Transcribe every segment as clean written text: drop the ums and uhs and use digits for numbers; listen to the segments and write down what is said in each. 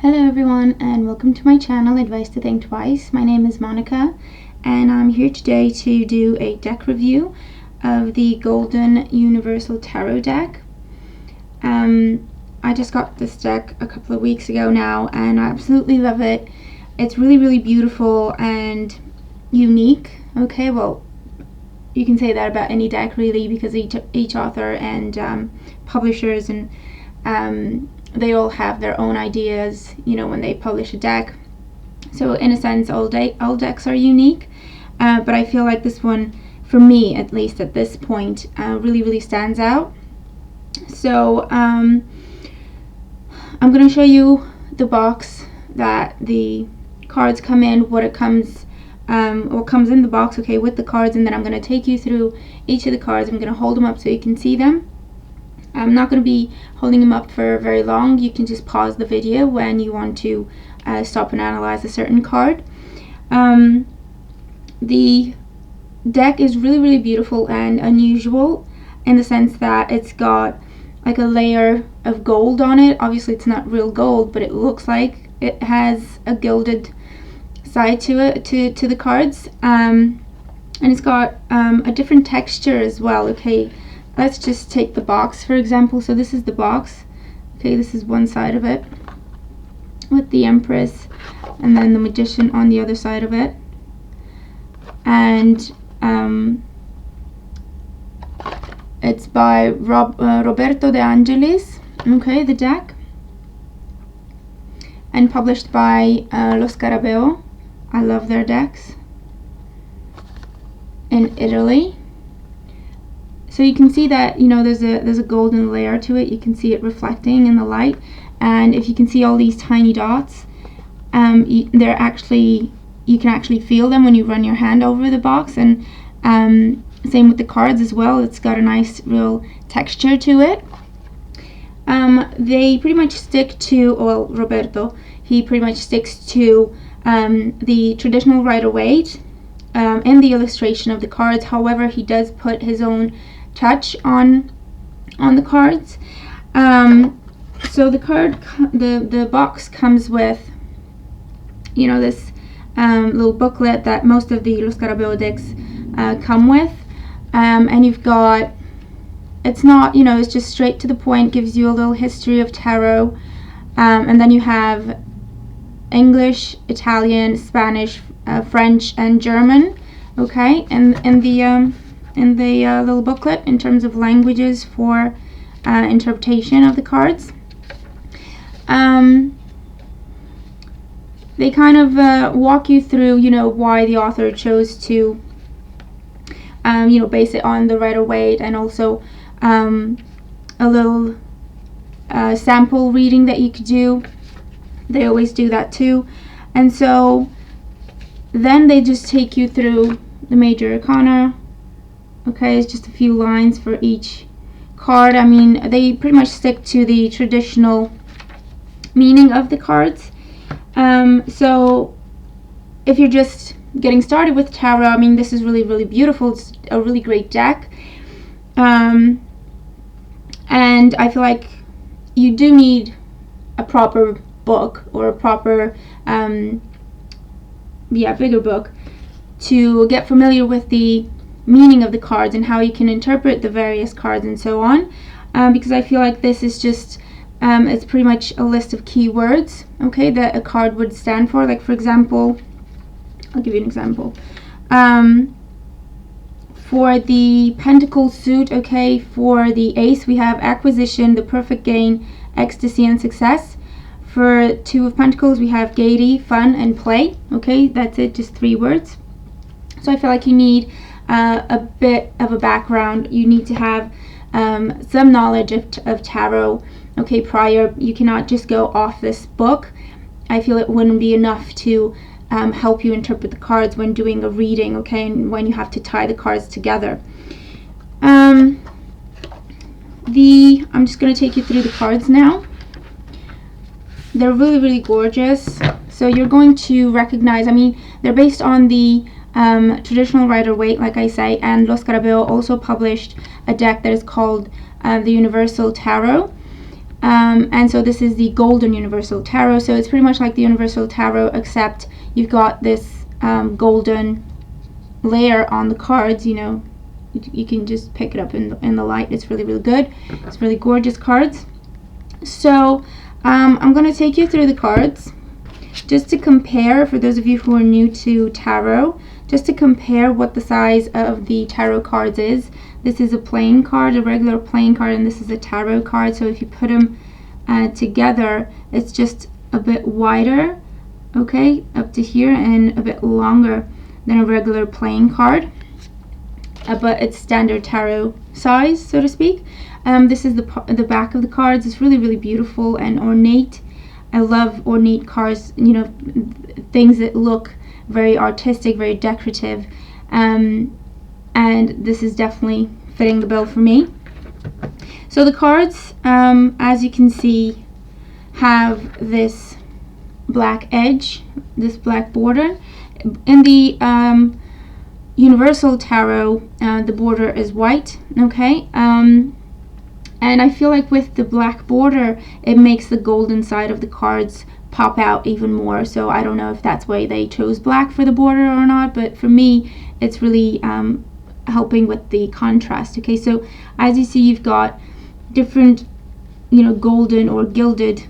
Hello everyone and welcome to my channel Advice to Think Twice. My name is Monica and I'm here today to do a deck review of the Golden Universal Tarot deck. I just got this deck a couple of weeks ago now and I absolutely love it. It's really beautiful and unique. Okay, well, you can say that about any deck really, because each author and publishers and they all have their own ideas, you know, when they publish a deck. So in a sense, all decks are unique, but I feel like this one, for me at least at this point, really stands out. So I'm going to show you the box that the cards come in, what comes in the box, okay, with the cards, and then I'm going to take you through each of the cards. I'm going to hold them up so you can see them. I'm not going to be holding them up for very long. You can just pause the video when you want to stop and analyze a certain card. The deck is really beautiful and unusual in the sense that it's got like a layer of gold on it. Obviously it's not real gold, but it looks like it has a gilded side to it, to the cards, and it's got a different texture as well. Okay, let's just take the box for example. So this is the box. Okay, this is one side of it with the Empress and then the Magician on the other side of it, and it's by Roberto De Angelis, okay, the deck, and published by Lo Scarabeo. I love their decks, in Italy. So you can see that, you know, there's a golden layer to it. You can see it reflecting in the light, and if you can see all these tiny dots, they're actually, you can actually feel them when you run your hand over the box, and same with the cards as well. It's got a nice real texture to it. They pretty much stick to, well, Roberto, he pretty much sticks to the traditional Rider-Waite in the illustration of the cards. However, he does put his own touch on the cards. So the box comes with, you know, this little booklet that most of the Lo Scarabeo decks come with, and you've got, it's not, you know, it's just straight to the point, gives you a little history of tarot, and then you have English, Italian, Spanish, French and German, okay, and in the little booklet in terms of languages for interpretation of the cards. They kind of walk you through, you know, why the author chose to you know, base it on the Rider-Waite, and also a little sample reading that you could do. They always do that too. And so then they just take you through the major arcana. Okay, it's just a few lines for each card. I mean, they pretty much stick to the traditional meaning of the cards. So if you're just getting started with tarot, I mean, this is really beautiful. It's a really great deck. And I feel like you do need a proper book, or a proper bigger book, to get familiar with the meaning of the cards and how you can interpret the various cards and so on, because I feel like this is just it's pretty much a list of keywords, okay, that a card would stand for. Like for example, I'll give you an example. For the Pentacle suit, okay, for the Ace we have acquisition, the perfect gain, ecstasy and success. For Two of Pentacles we have gaiety, fun and play. Okay, that's it, just 3 words. So I feel like you need a bit of a background. You need to have some knowledge of tarot, okay, prior. You cannot just go off this book. I feel it wouldn't be enough to help you interpret the cards when doing a reading, okay, and when you have to tie the cards together. I'm just going to take you through the cards now. They're really gorgeous. So you're going to recognize, I mean, they're based on the traditional Rider-Waite, like I say, and Lo Scarabeo also published a deck that is called the Universal Tarot. And so this is the golden universal tarot. So it's pretty much like the universal tarot, except you've got this golden layer on the cards. You know, you can just pick it up in the light. It's really, really good. It's really gorgeous cards. So I'm going to take you through the cards just to compare, for those of you who are new to tarot, just to compare what the size of the tarot cards is. This is a playing card, a regular playing card, and this is a tarot card. So if you put them together, it's just a bit wider, okay, up to here, and a bit longer than a regular playing card, but it's standard tarot size, so to speak. This is the back of the cards. It's really, really beautiful and ornate. I love ornate cards, you know, things that look very artistic, very decorative, and this is definitely fitting the bill for me. So the cards, as you can see, have this black edge, this black border. In the Universal Tarot, the border is white, okay? And I feel like with the black border, it makes the golden side of the cards pop out even more. So I don't know if that's why they chose black for the border or not, but for me, it's really helping with the contrast. Okay, so as you see, you've got different, you know, golden or gilded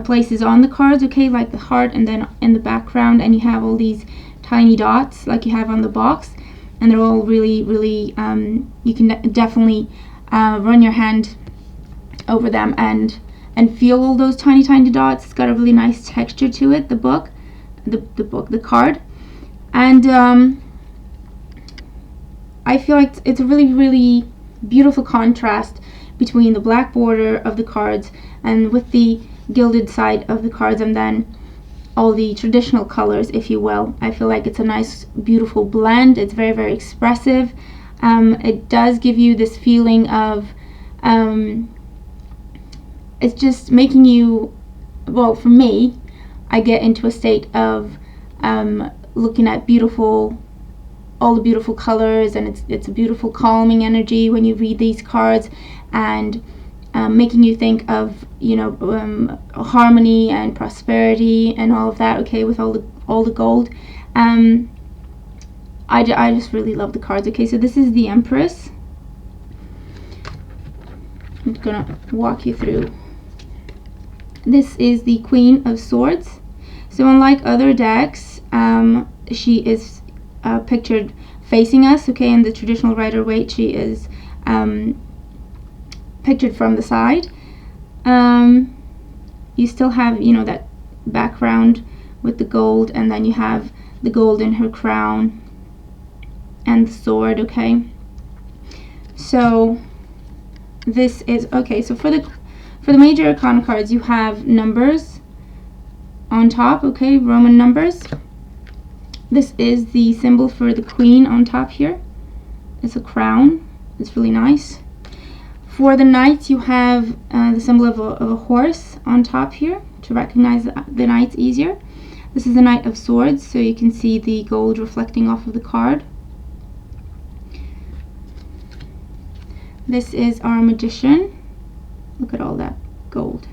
places on the cards, okay, like the heart, and then in the background, and you have all these tiny dots like you have on the box, and they're all really, really, you can definitely run your hand over them and feel all those tiny dots. It's got a really nice texture to it, the card, and I feel like it's a really, really beautiful contrast between the black border of the cards and with the gilded side of the cards, and then all the traditional colors, if you will. I feel like it's a nice, beautiful blend. It's very, very expressive. It does give you this feeling of, it's just making you, well, for me, I get into a state of looking at all the beautiful colors, and it's a beautiful calming energy when you read these cards, and making you think of, you know, harmony and prosperity and all of that, okay, with all the gold. I just really love the cards. Okay, so this is the Empress. I'm gonna walk you through. This is the Queen of Swords. So unlike other decks, she is pictured facing us, okay, in the traditional Rider-Waite she is pictured from the side. You still have, you know, that background with the gold, and then you have the gold in her crown and the sword, okay. So this is, okay, so for the major arcana cards, you have numbers on top, okay, Roman numbers. This is the symbol for the queen on top here. It's a crown. It's really nice. For the knights, you have the symbol of a horse on top here to recognize the knights easier. This is the Knight of Swords, so you can see the gold reflecting off of the card. This is our Magician. Look at all that gold.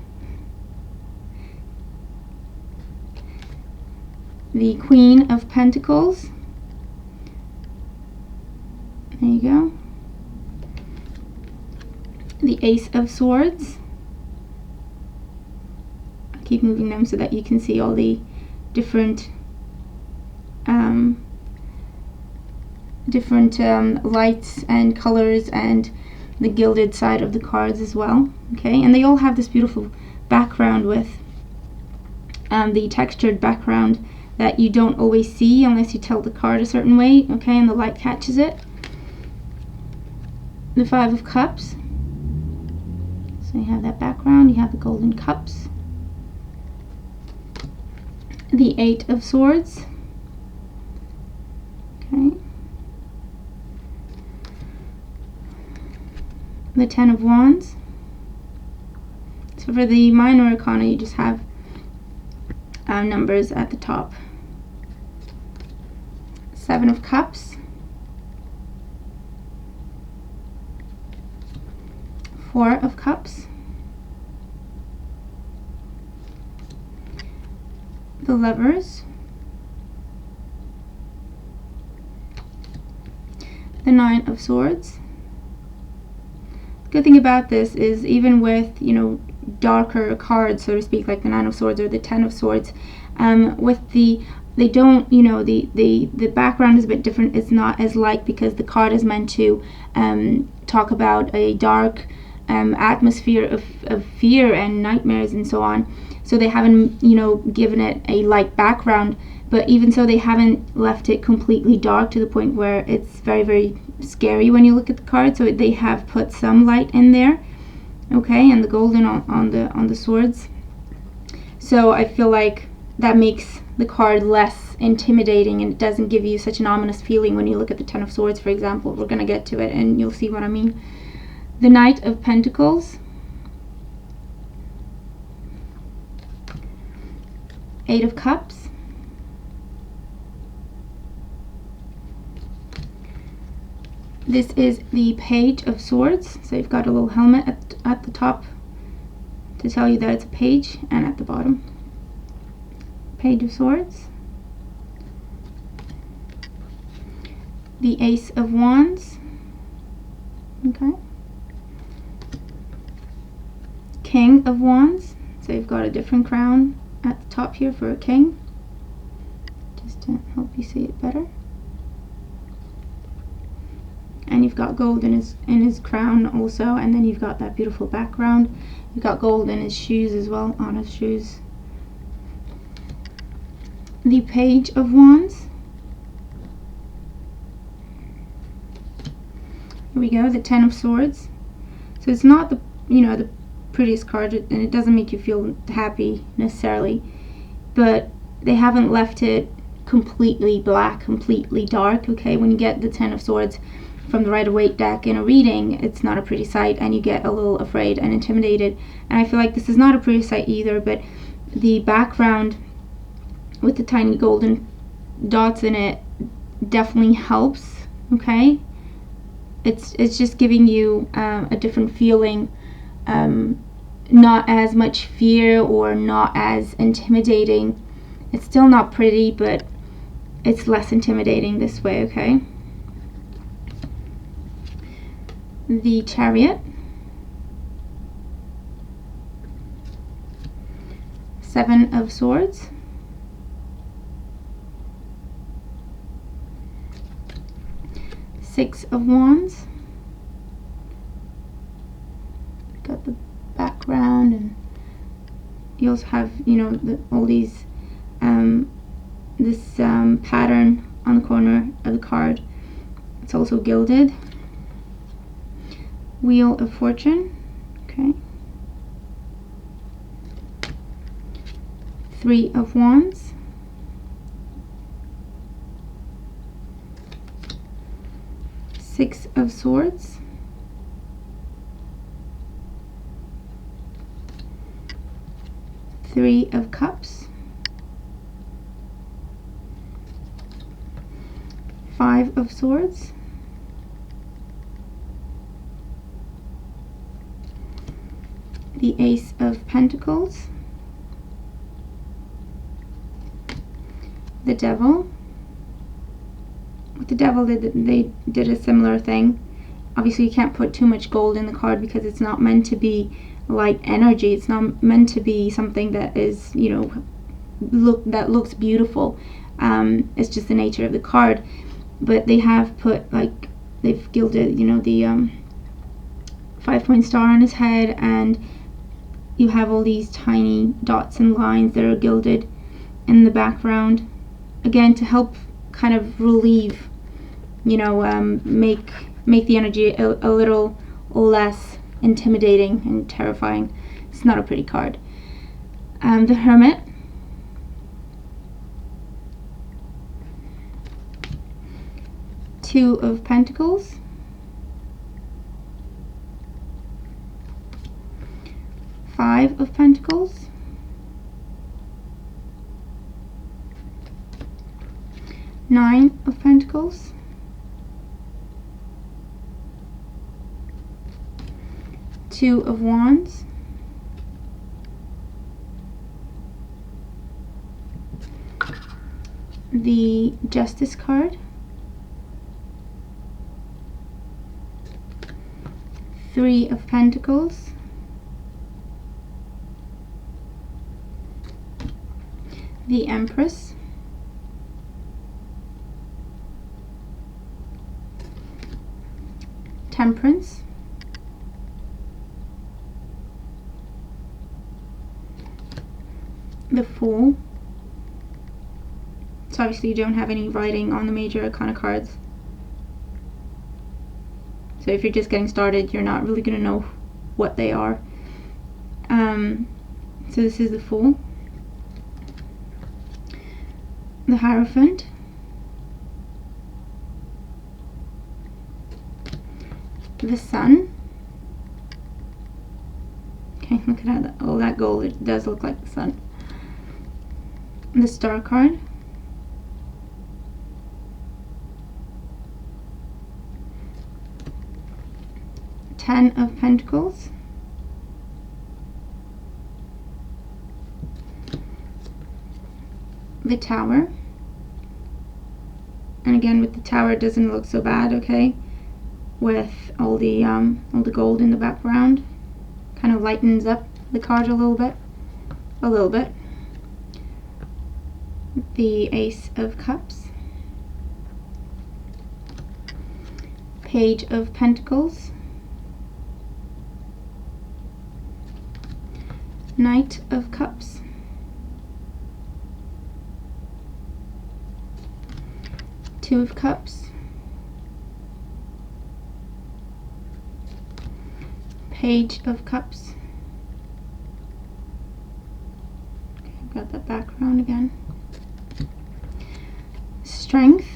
The Queen of Pentacles. There you go. The Ace of Swords. I keep moving them so that you can see all the different lights and colors and the gilded side of the cards as well, okay, and they all have this beautiful background with the textured background that you don't always see unless you tilt the card a certain way, okay, and the light catches it. The Five of Cups. So you have that background, you have the golden cups. The Eight of Swords. Okay. The Ten of Wands. So for the minor arcana, you just have numbers at the top. Seven of Cups. Four of Cups. the Lovers, the Nine of Swords. The good thing about this is, even with, you know, darker cards, so to speak, like the Nine of Swords or the Ten of Swords, with they don't, you know, the background is a bit different. It's not as light because the card is meant to talk about a dark atmosphere of fear and nightmares and so on. So they haven't, you know, given it a light background, but even so, they haven't left it completely dark to the point where it's very, very scary when you look at the card. So they have put some light in there, okay, and the golden on the swords. So I feel like that makes the card less intimidating, and it doesn't give you such an ominous feeling when you look at the Ten of Swords, for example. We're going to get to it and you'll see what I mean. The Knight of Pentacles, Eight of Cups, this is the Page of Swords. So you've got a little helmet at the top to tell you that it's a page, and at the bottom, Page of Swords, the Ace of Wands, okay, King of Wands. So you've got a different crown at the top here for a king, just to help you see it better. And you've got gold in his crown also, and then you've got that beautiful background. You've got gold in his shoes as well, on his shoes. The Page of Wands. Here we go, the Ten of Swords. So it's not the, you know, the prettiest card, and it doesn't make you feel happy necessarily, but they haven't left it completely black, completely dark, okay? When you get the Ten of Swords from the Rider-Waite deck in a reading, it's not a pretty sight, and you get a little afraid and intimidated. And I feel like this is not a pretty sight either, but the background with the tiny golden dots in it definitely helps, okay? It's just giving you a different feeling, not as much fear or not as intimidating. It's still not pretty, but it's less intimidating this way, okay? The Chariot, Seven of Swords, Six of Wands. Got the background, and you also have, you know, all these this pattern on the corner of the card. It's also gilded. Wheel of Fortune, okay. Three of Wands, Six of Swords, Three of Cups, Five of Swords, the Ace of Pentacles, the Devil. With the Devil, they did a similar thing. Obviously, you can't put too much gold in the card because it's not meant to be like energy. It's not meant to be something that is, you know, that looks beautiful. It's just the nature of the card. But they have put, like, they've gilded, you know, the 5-point star on his head, and you have all these tiny dots and lines that are gilded in the background, again to help kind of relieve, you know, make the energy a little less intimidating and terrifying. It's not a pretty card. The Hermit, Two of Pentacles, Five of Pentacles, Nine of Pentacles, Two of Wands, the Justice card, 3 of Pentacles, the Empress, Temperance, the Fool. So obviously you don't have any writing on the major arcana cards. So if you're just getting started, you're not really going to know what they are. So this is the Fool, the Hierophant, the Sun. Okay, look at how all that gold, it does look like the sun. The Star card, Ten of Pentacles, the Tower. And again, with the Tower, it doesn't look so bad, okay? With all the gold in the background, kind of lightens up the card a little bit. The Ace of Cups, Page of Pentacles, Knight of Cups, Two of Cups, Page of Cups. Okay, I've got that background again. Strength,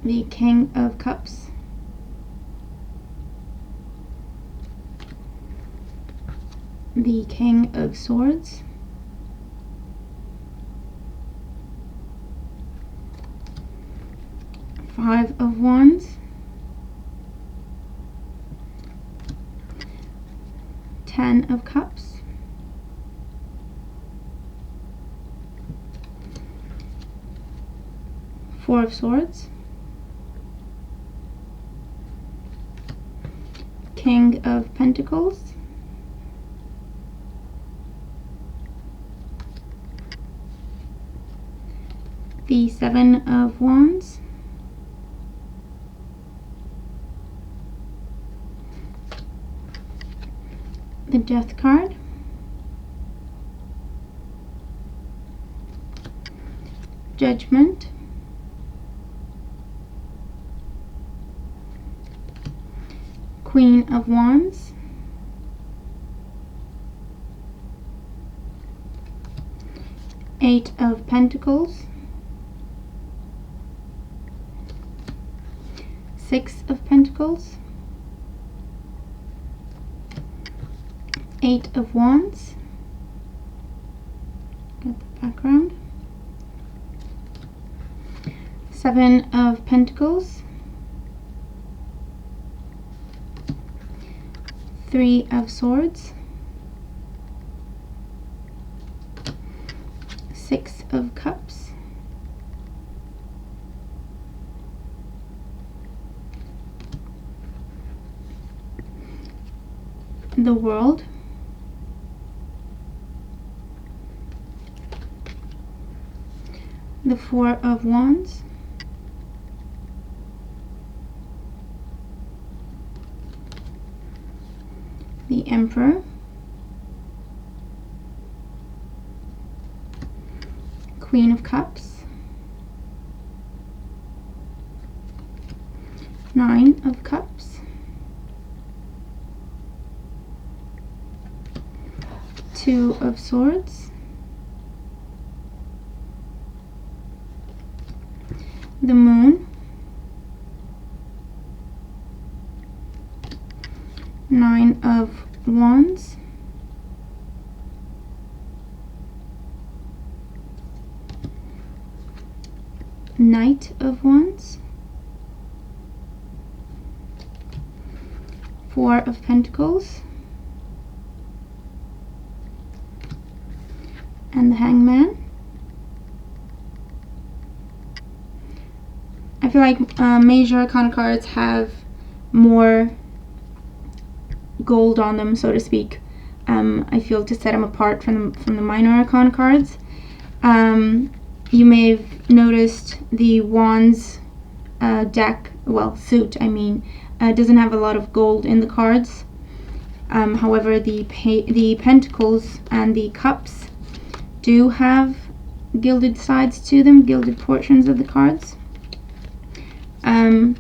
the King of Cups, the King of Swords, Five of Wands, Ten of Cups, Four of Swords, King of Pentacles, the Seven of Wands, the Death card, Judgment, Queen of Wands, Eight of Pentacles, Six of Pentacles, Eight of Wands, got the background, Seven of Pentacles, Three of Swords, Six of Cups, the World, the Four of Wands, the Emperor, Queen of Cups, Nine of Cups, Two of Swords, the Moon, Nine of Wands, Knight of Wands, Four of Pentacles, and the Hangman. I feel like major arcana cards have more gold on them, so to speak. I feel, to set them apart from the minor arcana cards. You may have noticed the Wands deck, well, suit, I mean, doesn't have a lot of gold in the cards. However, the Pentacles and the Cups do have gilded sides to them, gilded portions of the cards. So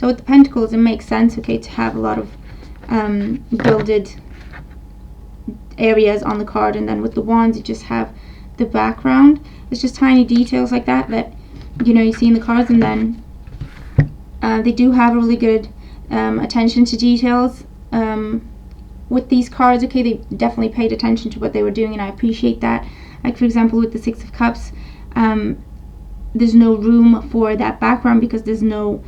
with the Pentacles, it makes sense, okay, to have a lot of gilded areas on the card, and then with the Wands, you just have the background. It's just tiny details like that you know, you see in the cards, and then they do have a really good attention to details with these cards. Okay, they definitely paid attention to what they were doing, and I appreciate that. Like, for example, with the Six of Cups, there's no room for that background because there's no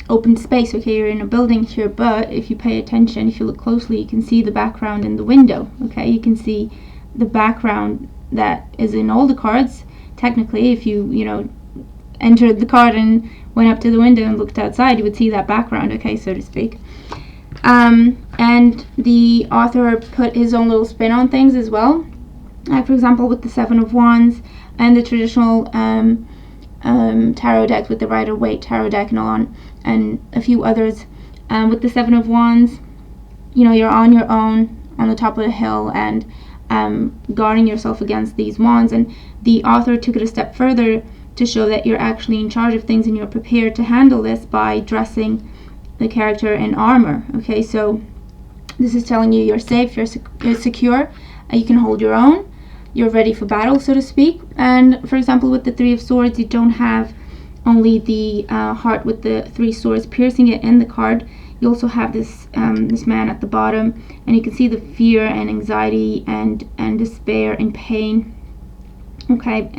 open space. Okay, you're in a building here, but if you pay attention, if you look closely, you can see the background in the window. Okay, you can see the background that is in all the cards. Technically, if you know, entered the card and went up to the window and looked outside, you would see that background, okay, so to speak. And the author put his own little spin on things as well. For example, with the Seven of Wands and the traditional tarot decks, with the Rider-Waite tarot deck and a few others. With the Seven of Wands, you know, you're on your own on the top of a hill and guarding yourself against these wands, and the author took it a step further to show that you're actually in charge of things and you're prepared to handle this by dressing the character in armor. Okay, so this is telling you you're safe, you're secure, you can hold your own, you're ready for battle, so to speak. And for example, with the Three of Swords, you don't have only the heart with the three swords piercing it in the card. You also have this this man at the bottom, and you can see the fear and anxiety and despair and pain, okay,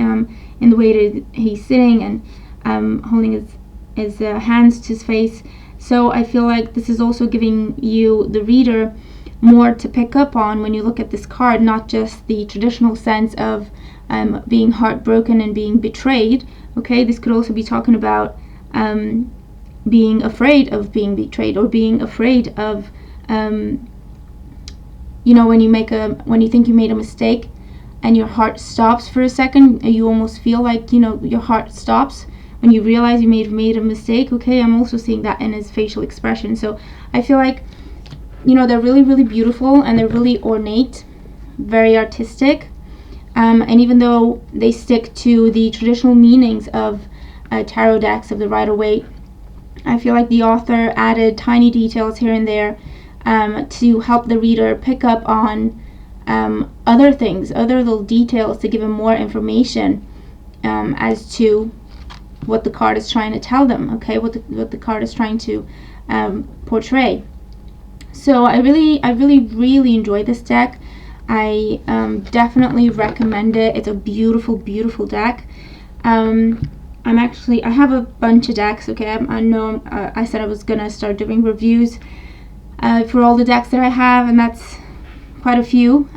in the way that he's sitting and holding his hands to his face. So I feel like this is also giving you, the reader, more to pick up on when you look at this card, not just the traditional sense of being heartbroken and being betrayed. Okay, this could also be talking about being afraid of being betrayed, or being afraid of you know, when you think you made a mistake and your heart stops for a second, you almost feel like, you know, your heart stops when you realize you made a mistake. Okay, I'm also seeing that in his facial expression. So I feel like, you know, they're really, really beautiful and they're really ornate, very artistic, and even though they stick to the traditional meanings of tarot decks of the Rider-Waite, I feel like the author added tiny details here and there to help the reader pick up on other things, other little details, to give them more information as to what the card is trying to tell them, okay, what the card is trying to portray. So I really enjoyed this deck. I definitely recommend it. It's a beautiful, beautiful deck. I have a bunch of decks, okay. I know I said I was gonna start doing reviews for all the decks that I have, and that's quite a few.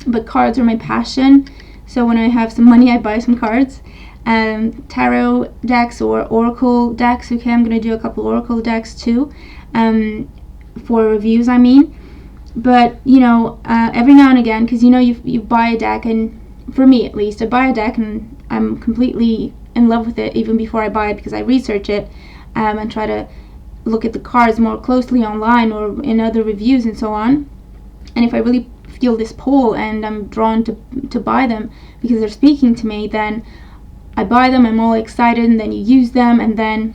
But cards are my passion, so when I have some money, I buy some cards. Tarot decks or oracle decks, okay, I'm gonna do a couple oracle decks too, for reviews, I mean. But you know, every now and again, because you know, you buy a deck, and for me at least, I buy a deck and I'm completely in love with it even before I buy it, because I research it and try to look at the cards more closely online or in other reviews and so on. And if I really feel this pull and I'm drawn to buy them because they're speaking to me, then I buy them, I'm all excited, and then you use them, and then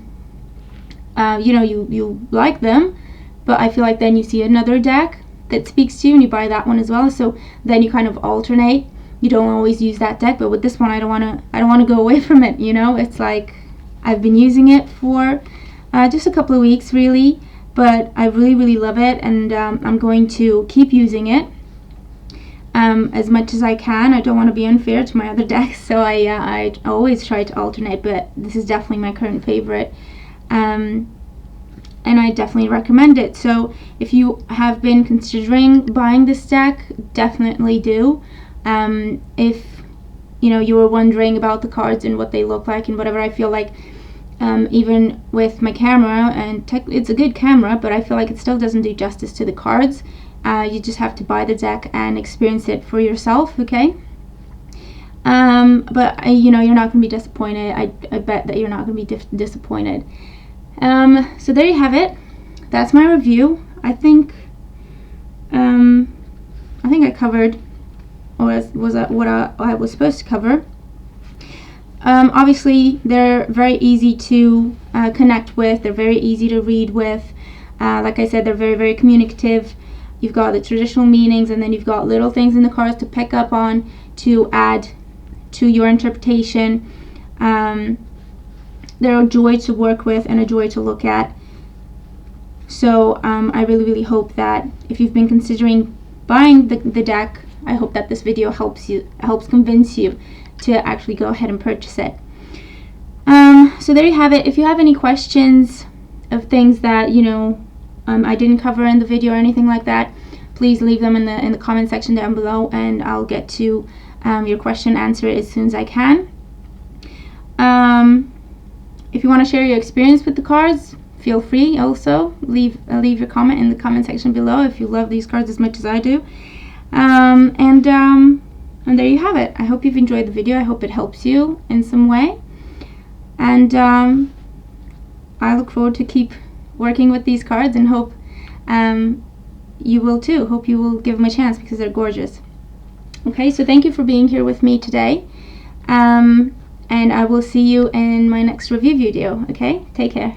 you know, you like them, but I feel like then you see another deck that speaks to you and you buy that one as well. So then you kind of alternate. You don't always use that deck, but with this one, I don't want to go away from it, you know. It's like I've been using it for just a couple of weeks really, but I really love it, and I'm going to keep using it as much as I can. I don't want to be unfair to my other decks, so I always try to alternate, but this is definitely my current favorite. And and I definitely recommend it. So if you have been considering buying this deck, definitely do. If you were wondering about the cards and what they look like and whatever, I feel like even with my camera, and it's a good camera, but I feel like it still doesn't do justice to the cards. You just have to buy the deck and experience it for yourself, okay? But you're not going to be disappointed. I bet that you're not going to be disappointed. So there you have it. That's my review. I think I covered what I was supposed to cover. Obviously, they're very easy to connect with. They're very easy to read with. Like I said, they're very, very communicative. You've got the traditional meanings, and then you've got little things in the cards to pick up on to add to your interpretation. They're a joy to work with and a joy to look at. So I really, really hope that if you've been considering buying the deck, I hope that this video helps convince you to actually go ahead and purchase it. So there you have it. If you have any questions of things that I didn't cover in the video or anything like that, please leave them in the comment section down below, and I'll get to your question and answer it as soon as I can. If you want to share your experience with the cards, feel free. Also leave your comment in the comment section below if you love these cards as much as I do. And there you have it. I hope you've enjoyed the video. I hope it helps you in some way, and I look forward to keep working with these cards, and hope you will too. Hope you will give them a chance because they're gorgeous. Okay, so thank you for being here with me today, and I will see you in my next review video. Okay, take care.